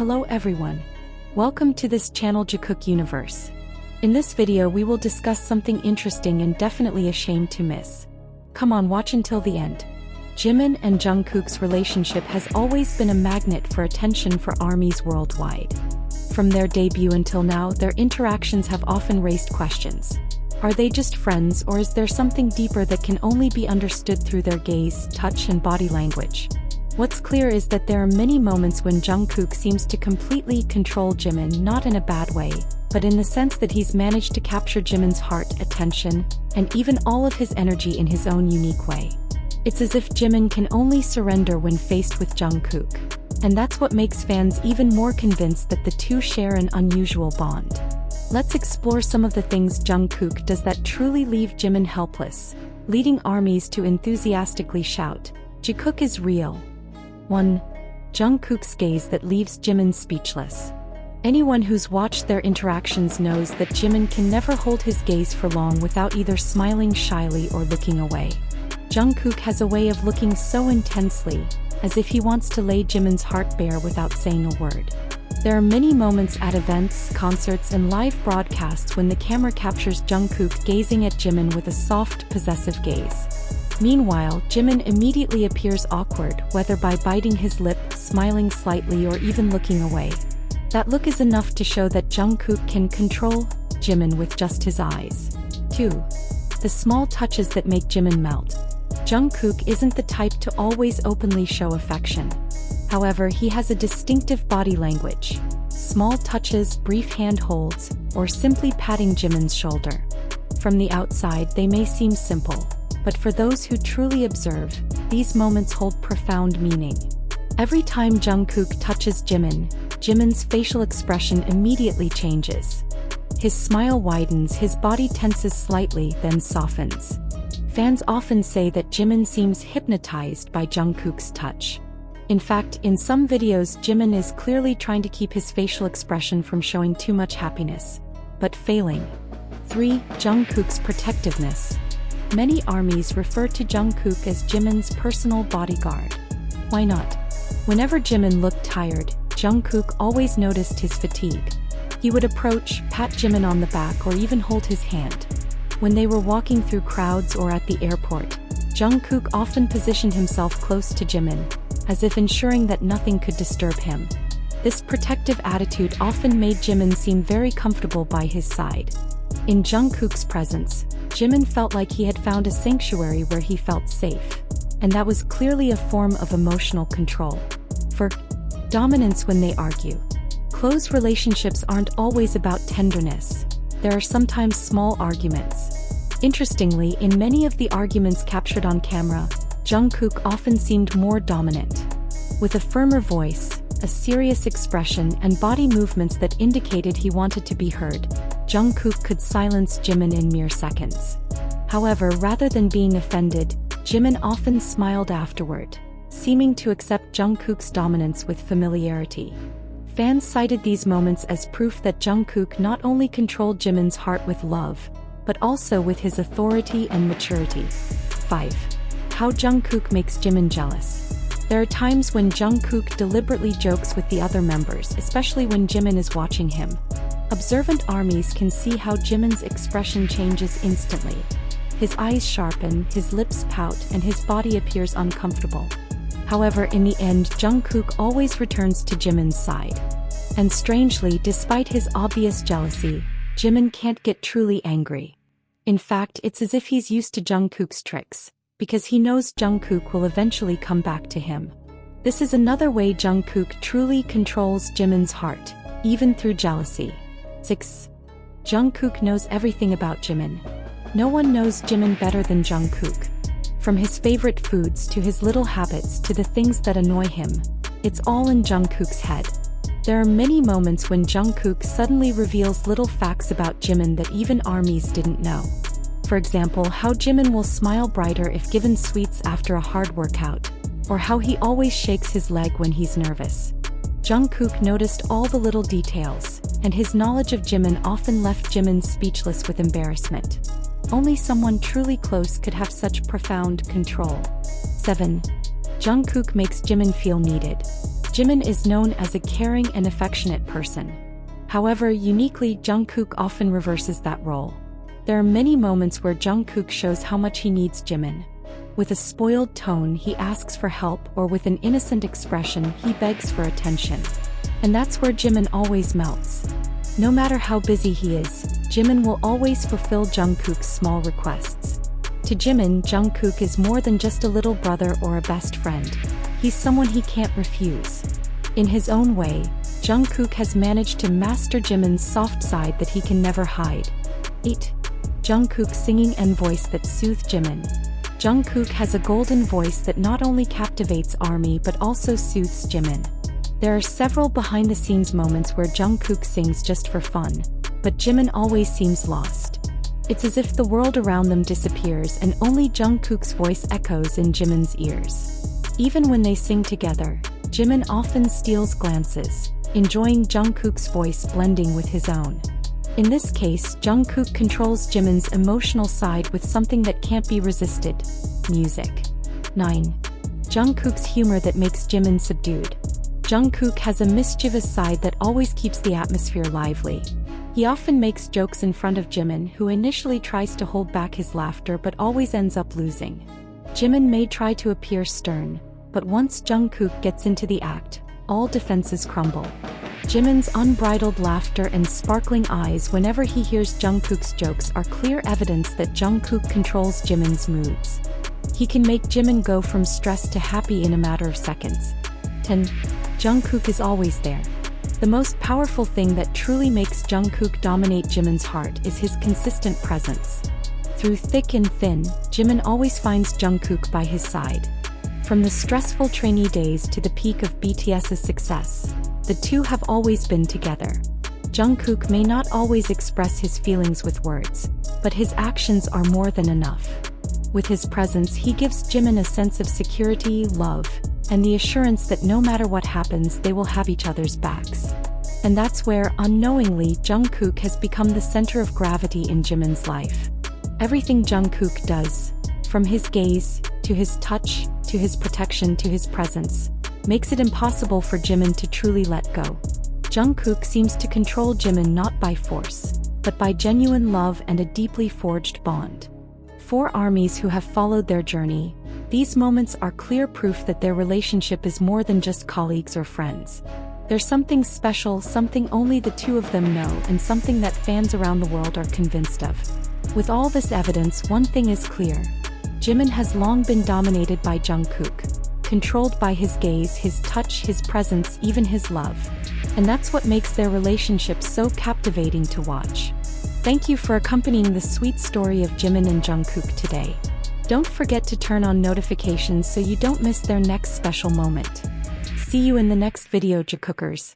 Hello everyone. Welcome to this channel Jikook universe. In this video we will discuss something interesting and definitely a shame to miss. Come on, watch until the end. Jimin and Jungkook's relationship has always been a magnet for attention for ARMYs worldwide. From their debut until now, their interactions have often raised questions. Are they just friends, or is there something deeper that can only be understood through their gaze, touch and body language? What's clear is that there are many moments when Jungkook seems to completely control Jimin, not in a bad way, but in the sense that he's managed to capture Jimin's heart, attention, and even all of his energy in his own unique way. It's as if Jimin can only surrender when faced with Jungkook. And that's what makes fans even more convinced that the two share an unusual bond. Let's explore some of the things Jungkook does that truly leave Jimin helpless, leading ARMYs to enthusiastically shout, "Jikook is real." 1. Jungkook's gaze that leaves Jimin speechless. Anyone who's watched their interactions knows that Jimin can never hold his gaze for long without either smiling shyly or looking away. Jungkook has a way of looking so intensely, as if he wants to lay Jimin's heart bare without saying a word. There are many moments at events, concerts and live broadcasts when the camera captures Jungkook gazing at Jimin with a soft, possessive gaze. Meanwhile, Jimin immediately appears awkward, whether by biting his lip, smiling slightly or even looking away. That look is enough to show that Jungkook can control Jimin with just his eyes. 2. The small touches that make Jimin melt. Jungkook isn't the type to always openly show affection. However, he has a distinctive body language. Small touches, brief hand holds, or simply patting Jimin's shoulder. From the outside, they may seem simple, but for those who truly observe, these moments hold profound meaning. Every time Jungkook touches Jimin, Jimin's facial expression immediately changes. His smile widens, his body tenses slightly, then softens. Fans often say that Jimin seems hypnotized by Jungkook's touch. In fact, in some videos Jimin is clearly trying to keep his facial expression from showing too much happiness, but failing. 3. Jungkook's protectiveness. Many ARMYs refer to Jungkook as Jimin's personal bodyguard. Why not? Whenever Jimin looked tired, Jungkook always noticed his fatigue. He would approach, pat Jimin on the back or even hold his hand. When they were walking through crowds or at the airport, Jungkook often positioned himself close to Jimin, as if ensuring that nothing could disturb him. This protective attitude often made Jimin seem very comfortable by his side. In Jungkook's presence, Jimin felt like he had found a sanctuary where he felt safe, and that was clearly a form of emotional control. 4. Dominance when they argue. Close relationships aren't always about tenderness. There are sometimes small arguments. Interestingly, in many of the arguments captured on camera, Jungkook often seemed more dominant. With a firmer voice, a serious expression and body movements that indicated he wanted to be heard, Jungkook could silence Jimin in mere seconds. However, rather than being offended, Jimin often smiled afterward, seeming to accept Jungkook's dominance with familiarity. Fans cited these moments as proof that Jungkook not only controlled Jimin's heart with love, but also with his authority and maturity. 5. How Jungkook makes Jimin jealous. There are times when Jungkook deliberately jokes with the other members, especially when Jimin is watching him. Observant ARMYs can see how Jimin's expression changes instantly. His eyes sharpen, his lips pout, and his body appears uncomfortable. However, in the end, Jungkook always returns to Jimin's side. And strangely, despite his obvious jealousy, Jimin can't get truly angry. In fact, it's as if he's used to Jungkook's tricks, because he knows Jungkook will eventually come back to him. This is another way Jungkook truly controls Jimin's heart, even through jealousy. 6. Jungkook knows everything about Jimin. No one knows Jimin better than Jungkook. From his favorite foods to his little habits to the things that annoy him, it's all in Jungkook's head. There are many moments when Jungkook suddenly reveals little facts about Jimin that even ARMYs didn't know. For example, how Jimin will smile brighter if given sweets after a hard workout, or how he always shakes his leg when he's nervous. Jungkook noticed all the little details, and his knowledge of Jimin often left Jimin speechless with embarrassment. Only someone truly close could have such profound control. 7. Jungkook makes Jimin feel needed. Jimin is known as a caring and affectionate person. However, uniquely, Jungkook often reverses that role. There are many moments where Jungkook shows how much he needs Jimin. With a spoiled tone, he asks for help, or with an innocent expression, he begs for attention. And that's where Jimin always melts. No matter how busy he is, Jimin will always fulfill Jungkook's small requests. To Jimin, Jungkook is more than just a little brother or a best friend. He's someone he can't refuse. In his own way, Jungkook has managed to master Jimin's soft side that he can never hide. 8. Jungkook's singing and voice that soothe Jimin. Jungkook has a golden voice that not only captivates ARMY but also soothes Jimin. There are several behind-the-scenes moments where Jungkook sings just for fun, but Jimin always seems lost. It's as if the world around them disappears and only Jungkook's voice echoes in Jimin's ears. Even when they sing together, Jimin often steals glances, enjoying Jungkook's voice blending with his own. In this case, Jungkook controls Jimin's emotional side with something that can't be resisted: music. 9. Jungkook's humor that makes Jimin subdued. Jungkook has a mischievous side that always keeps the atmosphere lively. He often makes jokes in front of Jimin, who initially tries to hold back his laughter but always ends up losing. Jimin may try to appear stern, but once Jungkook gets into the act, all defenses crumble. Jimin's unbridled laughter and sparkling eyes whenever he hears Jungkook's jokes are clear evidence that Jungkook controls Jimin's moods. He can make Jimin go from stressed to happy in a matter of seconds. 10. Jungkook is always there. The most powerful thing that truly makes Jungkook dominate Jimin's heart is his consistent presence. Through thick and thin, Jimin always finds Jungkook by his side. From the stressful trainee days to the peak of BTS's success, the two have always been together. Jungkook may not always express his feelings with words, but his actions are more than enough. With his presence, he gives Jimin a sense of security, love, and the assurance that no matter what happens, they will have each other's backs. And that's where, unknowingly, Jungkook has become the center of gravity in Jimin's life. Everything Jungkook does, from his gaze, to his touch, to his protection, to his presence, makes it impossible for Jimin to truly let go. Jungkook seems to control Jimin not by force, but by genuine love and a deeply forged bond. For ARMYs who have followed their journey, these moments are clear proof that their relationship is more than just colleagues or friends. There's something special, something only the two of them know, and something that fans around the world are convinced of. With all this evidence, one thing is clear. Jimin has long been dominated by Jungkook, controlled by his gaze, his touch, his presence, even his love. And that's what makes their relationship so captivating to watch. Thank you for accompanying the sweet story of Jimin and Jungkook today. Don't forget to turn on notifications so you don't miss their next special moment. See you in the next video, Jikookers.